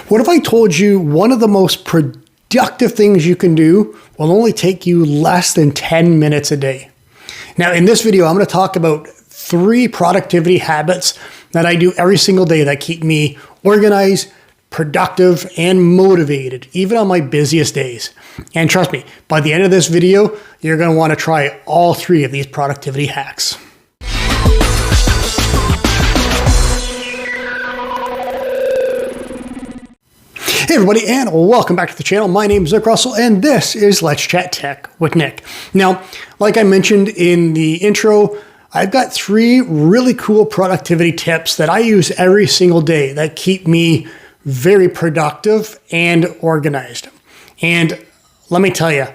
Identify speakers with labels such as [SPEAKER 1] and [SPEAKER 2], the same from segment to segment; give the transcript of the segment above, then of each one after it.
[SPEAKER 1] What if I told you one of the most productive things you can do will only take you less than 10 minutes a day? Now, in this video, I'm going to talk about 3 productivity habits that I do every single day that keep me organized, productive, and motivated, even on my busiest days. And trust me, by the end of this video, you're going to want to try all 3 of these productivity hacks. Hey everybody, and welcome back to the channel. My name is Nick Russell, and this is Let's Chat Tech with Nick. Now, like I mentioned in the intro, I've got 3 really cool productivity tips that I use every single day that keep me very productive and organized. And let me tell you,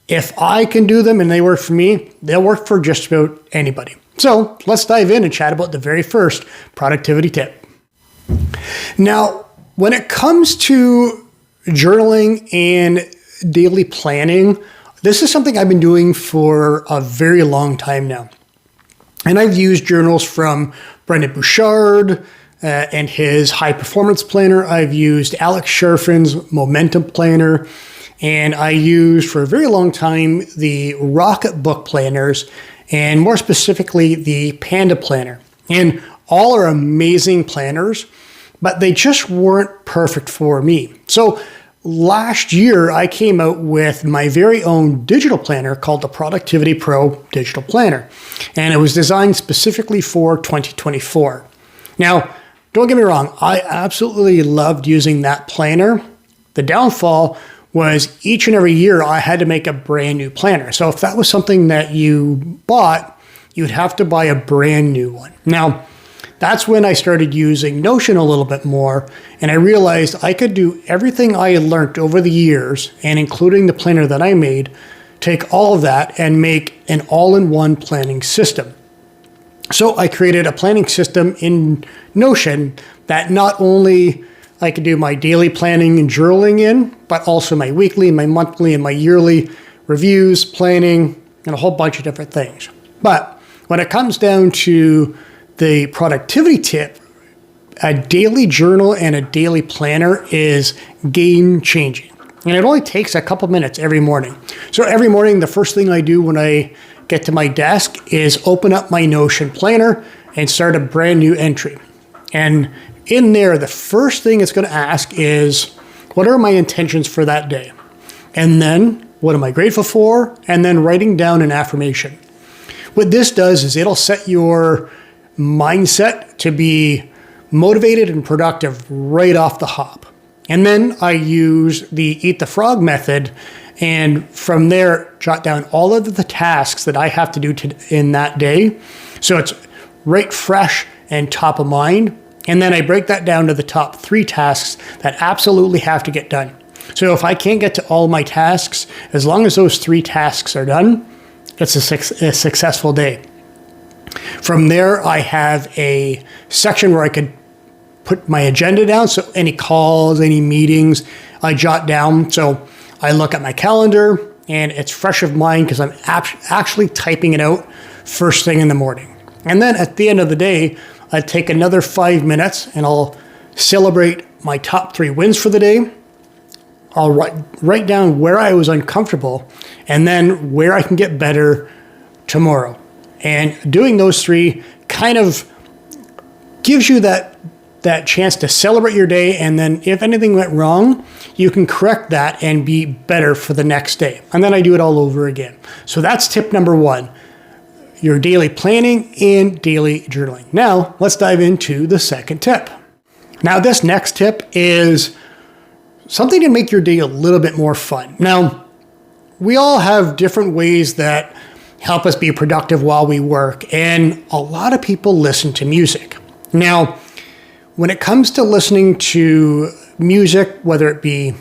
[SPEAKER 1] if I can do them and they work for me, they'll work for just about anybody. So let's dive in and chat about the very first productivity tip. Now, when it comes to journaling and daily planning, this is something I've been doing for a very long time now. And I've used journals from Brendon Burchard and his High Performance Planner. I've used Alex Charfen's Momentum Planner. And I used for a very long time the Rocket Book planners, and more specifically the Panda Planner. And all are amazing planners, but they just weren't perfect for me. So last year, I came out with my very own digital planner called the Productivity Pro Digital Planner. And it was designed specifically for 2024. Now, don't get me wrong, I absolutely loved using that planner. The downfall was each and every year I had to make a brand new planner. So if that was something that you bought, you'd have to buy a brand new one. Now, that's when I started using Notion a little bit more, and I realized I could do everything I had learned over the years, and including the planner that I made, take all of that and make an all-in-one planning system. So I created a planning system in Notion that not only I could do my daily planning and journaling in, but also my weekly, my monthly, and my yearly reviews, planning, and a whole bunch of different things. But when it comes down to the productivity tip, a daily journal and a daily planner is game changing. And it only takes a couple minutes every morning. So every morning, the first thing I do when I get to my desk is open up my Notion planner and start a brand new entry. And in there, the first thing it's going to ask is, what are my intentions for that day? And then, what am I grateful for? And then writing down an affirmation. What this does is it'll set your mindset to be motivated and productive right off the hop. And then I use the Eat the Frog method, and from there jot down all of the tasks that I have to do in that day. So it's right fresh and top of mind. And then I break that down to the top 3 tasks that absolutely have to get done. So if I can't get to all my tasks, as long as those 3 tasks are done, it's a successful day. From there, I have a section where I could put my agenda down. So any calls, any meetings, I jot down. So I look at my calendar and it's fresh of mind because I'm actually typing it out first thing in the morning. And then at the end of the day, I take another 5 minutes and I'll celebrate my top 3 wins for the day. I'll write down where I was uncomfortable and then where I can get better tomorrow. And doing those 3 kind of gives you that chance to celebrate your day. And then if anything went wrong, you can correct that and be better for the next day. And then I do it all over again. So that's tip number 1, your daily planning and daily journaling. Now, let's dive into the second tip. Now, this next tip is something to make your day a little bit more fun. Now, we all have different ways that help us be productive while we work, and a lot of people listen to music. Now, when it comes to listening to music, whether it be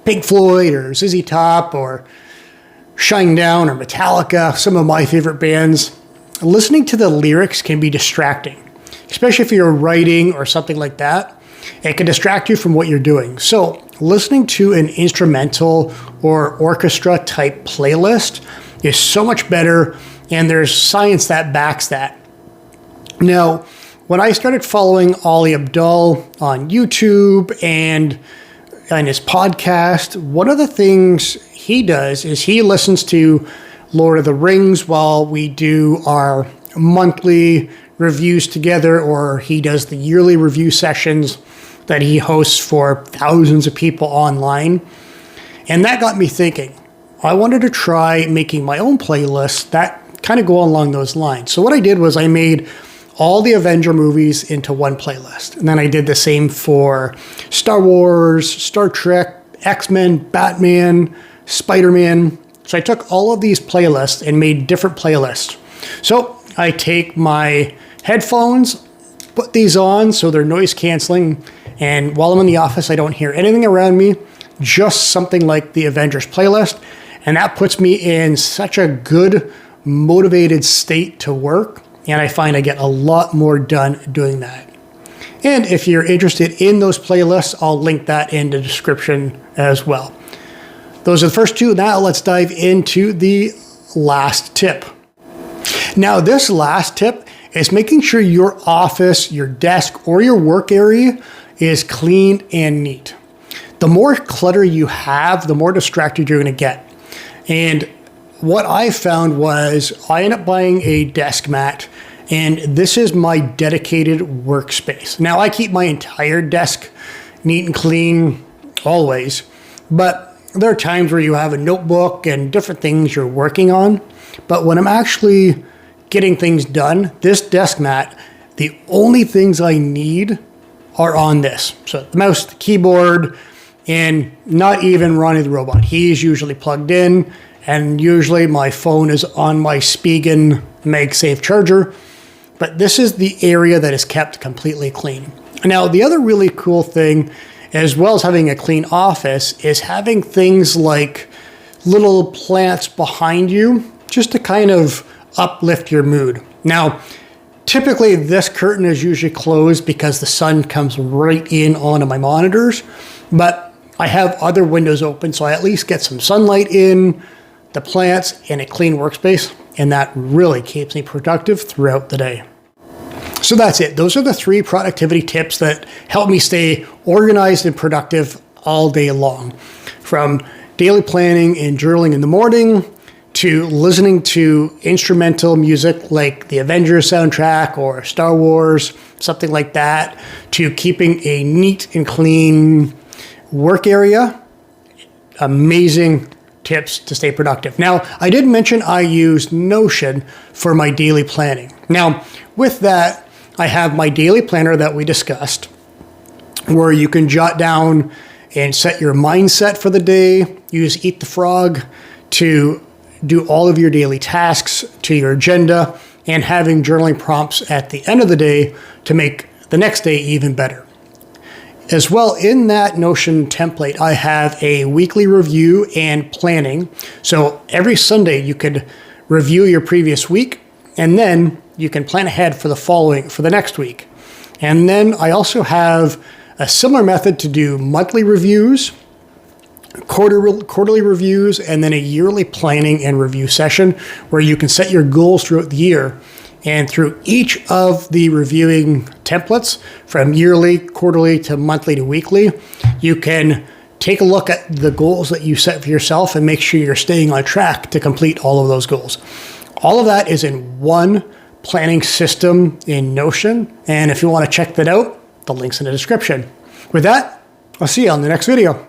[SPEAKER 1] Pink Floyd or ZZ Top or Shinedown or Metallica, some of my favorite bands, listening to the lyrics can be distracting, especially if you're writing or something like that. It can distract you from what you're doing. So listening to an instrumental or orchestra type playlist is so much better, and there's science that backs that. Now, when I started following Ali Abdaal on YouTube and his podcast, one of the things he does is he listens to Lord of the Rings while we do our monthly reviews together, or he does the yearly review sessions that he hosts for thousands of people online. And that got me thinking. I wanted to try making my own playlists that kind of go along those lines. So what I did was I made all the Avenger movies into one playlist. And then I did the same for Star Wars, Star Trek, X-Men, Batman, Spider-Man. So I took all of these playlists and made different playlists. So I take my headphones, put these on so they're noise canceling, and while I'm in the office, I don't hear anything around me, just something like the Avengers playlist. And that puts me in such a good, motivated state to work. And I find I get a lot more done doing that. And if you're interested in those playlists, I'll link that in the description as well. Those are the first two. Now let's dive into the last tip. Now this last tip is making sure your office, your desk, or your work area is clean and neat. The more clutter you have, the more distracted you're going to get. And what I found was I ended up buying a desk mat, and this is my dedicated workspace. Now I keep my entire desk neat and clean always, but there are times where you have a notebook and different things you're working on. But when I'm actually getting things done, this desk mat, the only things I need are on this. So the mouse, the keyboard, and not even Ronnie the robot. He's usually plugged in, and usually my phone is on my Spigen MagSafe charger. But this is the area that is kept completely clean. Now, the other really cool thing, as well as having a clean office, is having things like little plants behind you just to kind of uplift your mood. Now, typically this curtain is usually closed because the sun comes right in onto my monitors, but I have other windows open, so I at least get some sunlight in, the plants, and a clean workspace, and that really keeps me productive throughout the day. So that's it. Those are the 3 productivity tips that help me stay organized and productive all day long. From daily planning and journaling in the morning, to listening to instrumental music like the Avengers soundtrack or Star Wars, something like that, to keeping a neat and clean work area. Amazing tips to stay productive. Now, I did mention I use Notion for my daily planning. Now, with that, I have my daily planner that we discussed, where you can jot down and set your mindset for the day. Use Eat the Frog to do all of your daily tasks to your agenda, and having journaling prompts at the end of the day to make the next day even better. As well, in that Notion template, I have a weekly review and planning. So every Sunday you could review your previous week, and then you can plan ahead for the next week. And then I also have a similar method to do monthly reviews, quarterly reviews, and then a yearly planning and review session where you can set your goals throughout the year. And through each of the reviewing templates, from yearly, quarterly, to monthly to weekly, you can take a look at the goals that you set for yourself and make sure you're staying on track to complete all of those goals. All of that is in one planning system in Notion. And if you want to check that out, the link's in the description. With that, I'll see you on the next video.